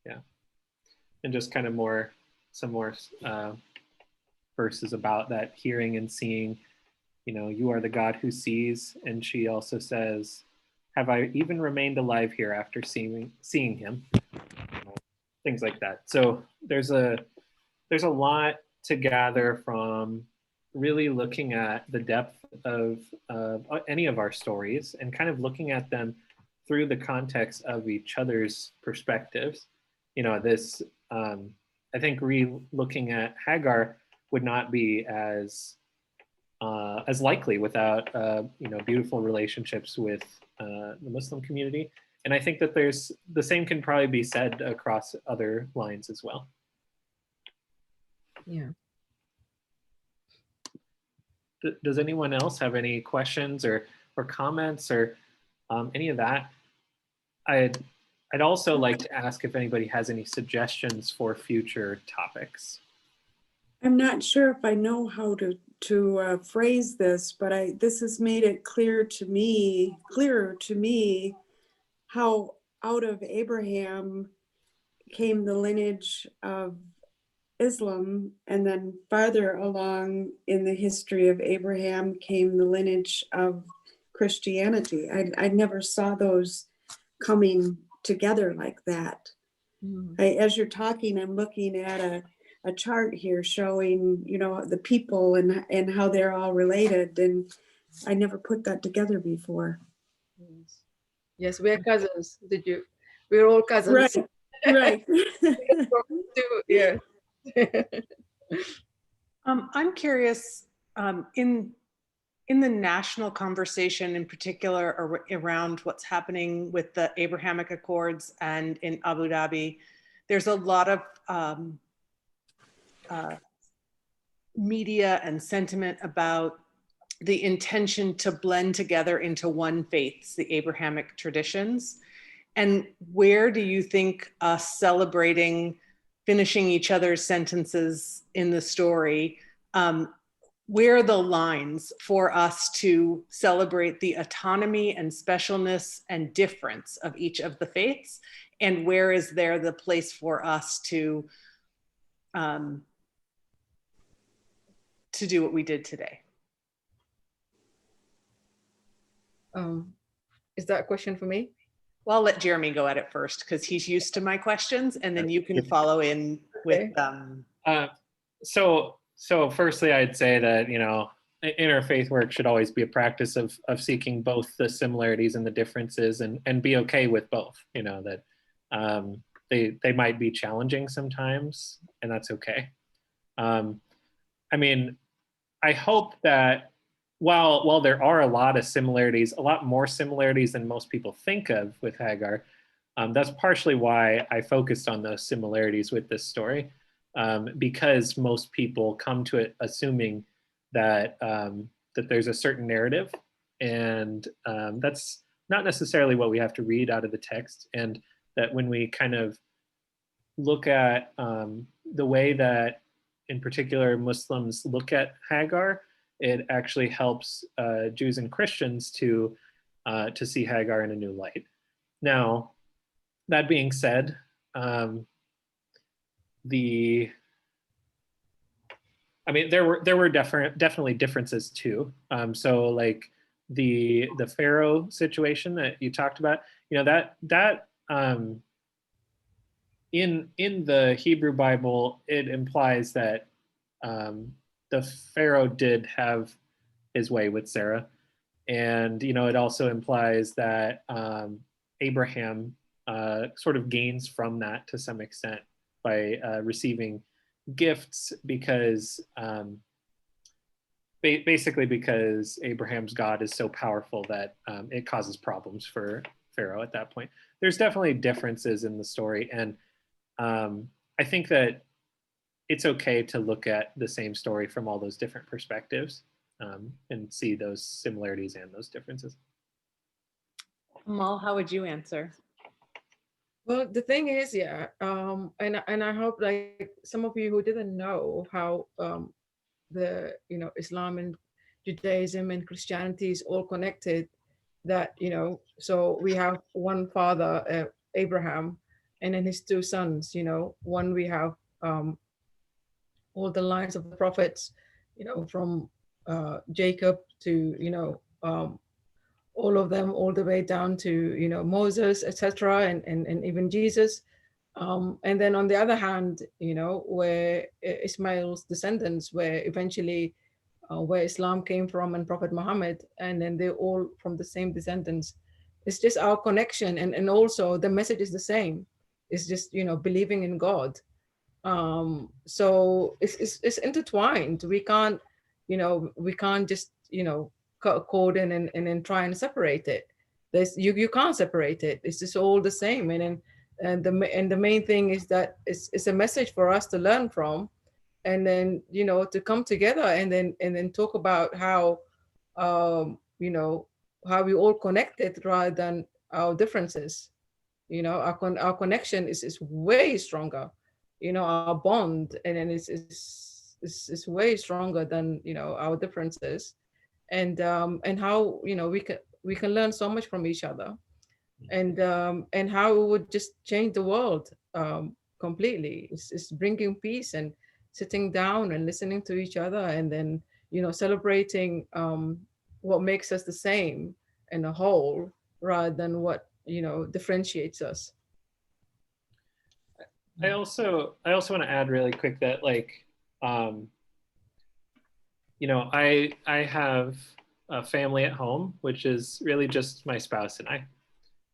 Yeah. And just kind of some more verses about that hearing and seeing, you are the God who sees. And she also says, have I even remained alive here after seeing him? Things like that. So there's a lot to gather from really looking at the depth of any of our stories and kind of looking at them through the context of each other's perspectives. This, I think looking at Hagar would not be as likely without, beautiful relationships with the Muslim community. And I think that the same can probably be said across other lines as well. Yeah. Does anyone else have any questions or comments or any of that? I'd also like to ask if anybody has any suggestions for future topics. I'm not sure if I know how to phrase this, but this has made it clearer to me how out of Abraham came the lineage of Islam, and then farther along in the history of Abraham came the lineage of Christianity. I never saw those coming together like that. As you're talking, I'm looking at a chart here showing, the people and how they're all related, and I never put that together before. Yes, we are cousins. We're all cousins. Right. Yeah. I'm curious, in the national conversation in particular around what's happening with the Abrahamic Accords and in Abu Dhabi, there's a lot of media and sentiment about the intention to blend together into one faiths, the Abrahamic traditions. And where do you think us celebrating finishing each other's sentences in the story, where are the lines for us to celebrate the autonomy and specialness and difference of each of the faiths? And where is there the place for us to to do what we did today? Is that a question for me? Well, I'll let Jeremy go at it first because he's used to my questions, and then you can follow in with. So firstly, I'd say that, you know, interfaith work should always be a practice of seeking both the similarities and the differences, and be okay with both. You know, that they might be challenging sometimes, and that's okay. I mean, I hope that while there are a lot of similarities, a lot more similarities than most people think of with Hagar, that's partially why I focused on those similarities with this story, because most people come to it assuming that that there's a certain narrative, and that's not necessarily what we have to read out of the text, and that when we kind of look at the way that, in particular, Muslims look at Hagar, it actually helps Jews and Christians to see Hagar in a new light. Now, that being said, I mean, there were definitely differences too. So like the Pharaoh situation that you talked about, you know, that in the Hebrew Bible, it implies that the Pharaoh did have his way with Sarah, and you know, it also implies that Abraham sort of gains from that to some extent by receiving gifts, because basically because Abraham's God is so powerful that it causes problems for Pharaoh at that point. There's definitely differences in the story, and I think that it's okay to look at the same story from all those different perspectives, and see those similarities and those differences. Amal, how would you answer? Well, the thing is, yeah, and I hope like some of you who didn't know how the, you know, Islam and Judaism and Christianity is all connected, that, you know, so we have one father, Abraham, and then his two sons, you know, one we have all the lines of the prophets, you know, from Jacob to, you know, all of them, all the way down to, you know, Moses, etc., and even Jesus. And then on the other hand, you know, where Ismail's descendants were eventually where Islam came from, and Prophet Muhammad, and then they're all from the same descendants. It's just our connection, and also the message is the same. It's just, you know, believing in God. So it's intertwined. We can't, you know, we can't just, you know, cut a cord and then try and separate it. You can't separate it. It's just all the same. And the main thing is that it's a message for us to learn from, and then, you know, to come together and then talk about how you know, how we all connected rather than our differences. You know, our connection is way stronger. You know, our bond, and then is way stronger than, you know, our differences, and how, you know, we can learn so much from each other, and how it would just change the world completely. It's bringing peace and sitting down and listening to each other, and then, you know, celebrating what makes us the same and a whole, rather than what, you know, differentiates us. I also want to add really quick that, like, you know, I have a family at home, which is really just my spouse and I.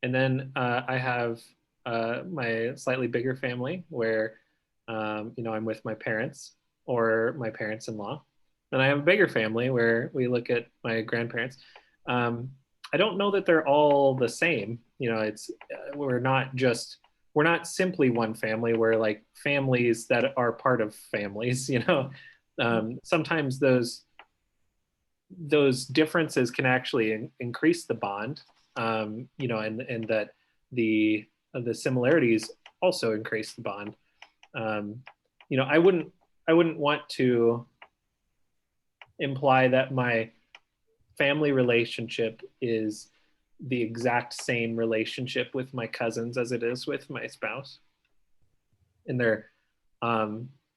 And then I have my slightly bigger family where, you know, I'm with my parents or my parents-in-law. Then I have a bigger family where we look at my grandparents. I don't know that they're all the same. You know, it's we're not simply one family. We're like families that are part of families. You know, sometimes those differences can actually increase the bond. You know, and that the similarities also increase the bond. You know, I wouldn't want to imply that my family relationship is the exact same relationship with my cousins as it is with my spouse. And they're,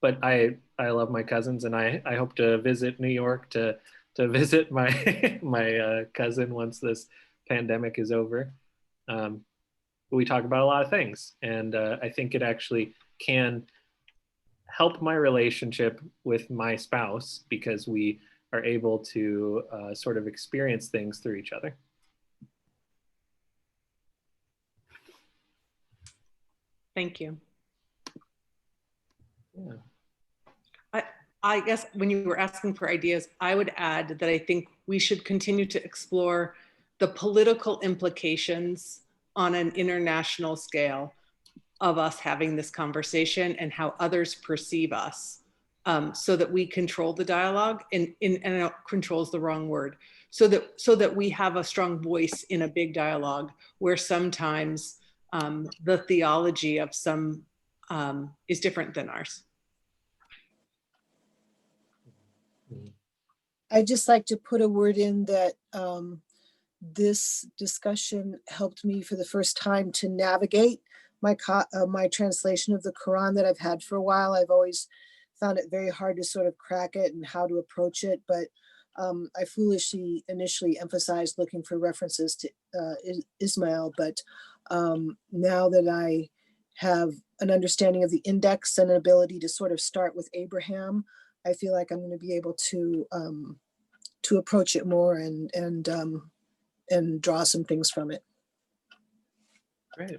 but I love my cousins, and I hope to visit New York to visit my my cousin once this pandemic is over. We talk about a lot of things, and I think it actually can help my relationship with my spouse because we are able to sort of experience things through each other. Thank you. Yeah. I guess when you were asking for ideas, I would add that I think we should continue to explore the political implications on an international scale of us having this conversation and how others perceive us, so that we control the dialogue, and control is the wrong word, so that we have a strong voice in a big dialogue where sometimes the theology of some is different than ours. I'd just like to put a word in that this discussion helped me for the first time to navigate my translation of the Quran that I've had for a while. I've always found it very hard to sort of crack it and how to approach it, but I foolishly initially emphasized looking for references to Ismail, but now that I have an understanding of the index and an ability to sort of start with Abraham, I feel like I'm going to be able to approach it more and draw some things from it. Great.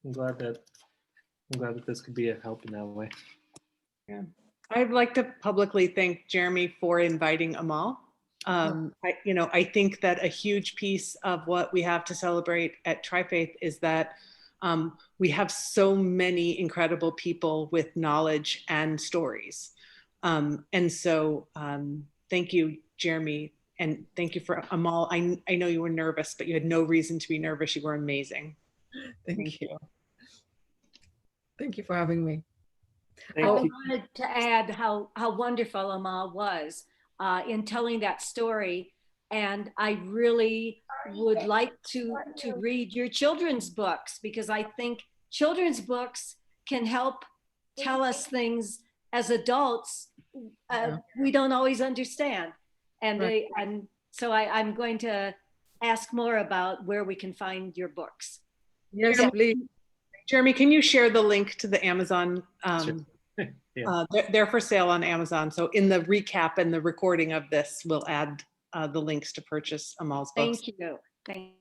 I'm glad that this could be a help in that way. Yeah. I'd like to publicly thank Jeremy for inviting Amal. I think that a huge piece of what we have to celebrate at Trifaith is that we have so many incredible people with knowledge and stories. And so thank you, Jeremy, and thank you for Amal. I know you were nervous, but you had no reason to be nervous. You were amazing. Thank you. Thank you for having me. Thank I you. wanted to add how wonderful Amal was in telling that story. And I really would like to read your children's books, because I think children's books can help tell us things as adults we don't always understand. And Right. and so I'm going to ask more about where we can find your books. Yes, please. Jeremy, can you share the link to the Amazon? Sure. Yeah. They're for sale on Amazon. So in the recap and the recording of this, we'll add the links to purchase Amal's books. Thank you. Thank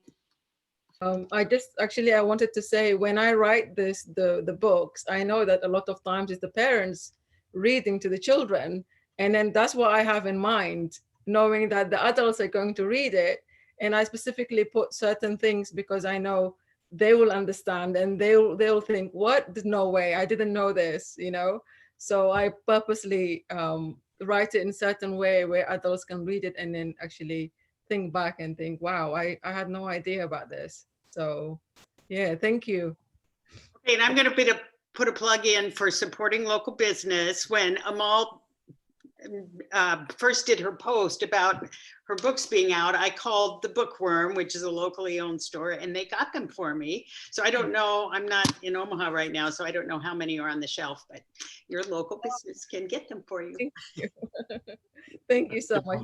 I wanted to say, when I write the books, I know that a lot of times it's the parents reading to the children. And then that's what I have in mind, knowing that the adults are going to read it. And I specifically put certain things because I know they will understand and they'll think, what? No way, I didn't know this, So I purposely write it in a certain way where adults can read it and then actually think back and think, wow, I had no idea about this. So yeah, thank you. Okay, and I'm going to put a plug in for supporting local business. When Amal first did her post about her books being out, I called the Bookworm, which is a locally owned store, and they got them for me. So I don't know, I'm not in Omaha right now, so I don't know how many are on the shelf, but your local business can get them for you. Thank you. Thank you so much.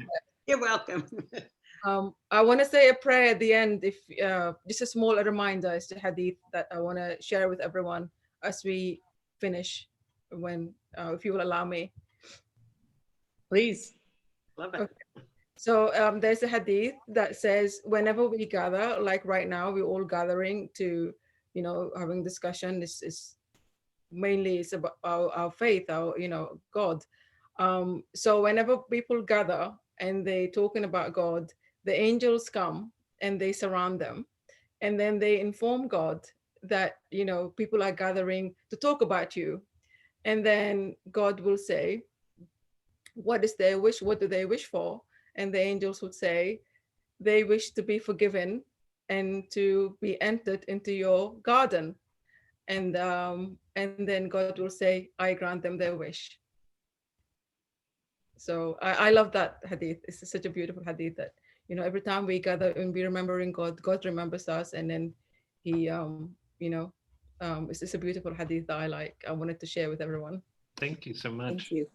You're welcome. I want to say a prayer at the end, if just a small reminder as to hadith that I want to share with everyone as we finish, when if you will allow me. Please. Love it. Okay. So there's a hadith that says, whenever we gather, like right now, we're all gathering to, having discussion. This is mainly it's about our faith, our, God. So whenever people gather and they're talking about God, the angels come and they surround them, and then they inform God that, people are gathering to talk about you. And then God will say, what is their wish? What do they wish for? And the angels would say, they wish to be forgiven and to be entered into your garden. And then God will say, I grant them their wish. So I love that hadith. It's such a beautiful hadith that, every time we gather and we're remembering God, God remembers us. And then he, it's just a beautiful hadith that I like. I wanted to share with everyone. Thank you so much. Thank you.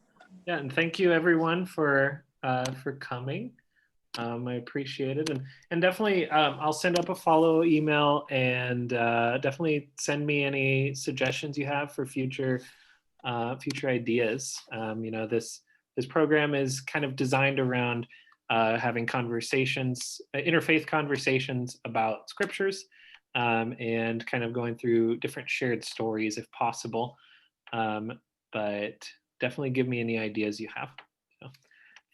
Yeah, and thank you everyone for coming. I appreciate it, and definitely I'll send up a follow email, and definitely send me any suggestions you have for future ideas. You know, this program is kind of designed around having conversations, interfaith conversations about scriptures, and kind of going through different shared stories if possible. But definitely give me any ideas you have. So,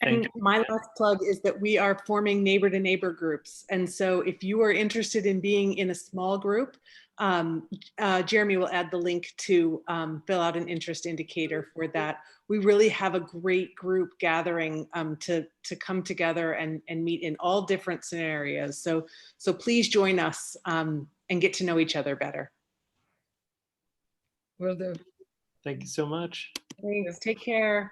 thank And my last plug is that we are forming neighbor to neighbor groups. And so if you are interested in being in a small group, Jeremy will add the link to fill out an interest indicator for that. We really have a great group gathering to come together and meet in all different scenarios. So please join us and get to know each other better. Will do. Thank you so much. Thanks. Take care.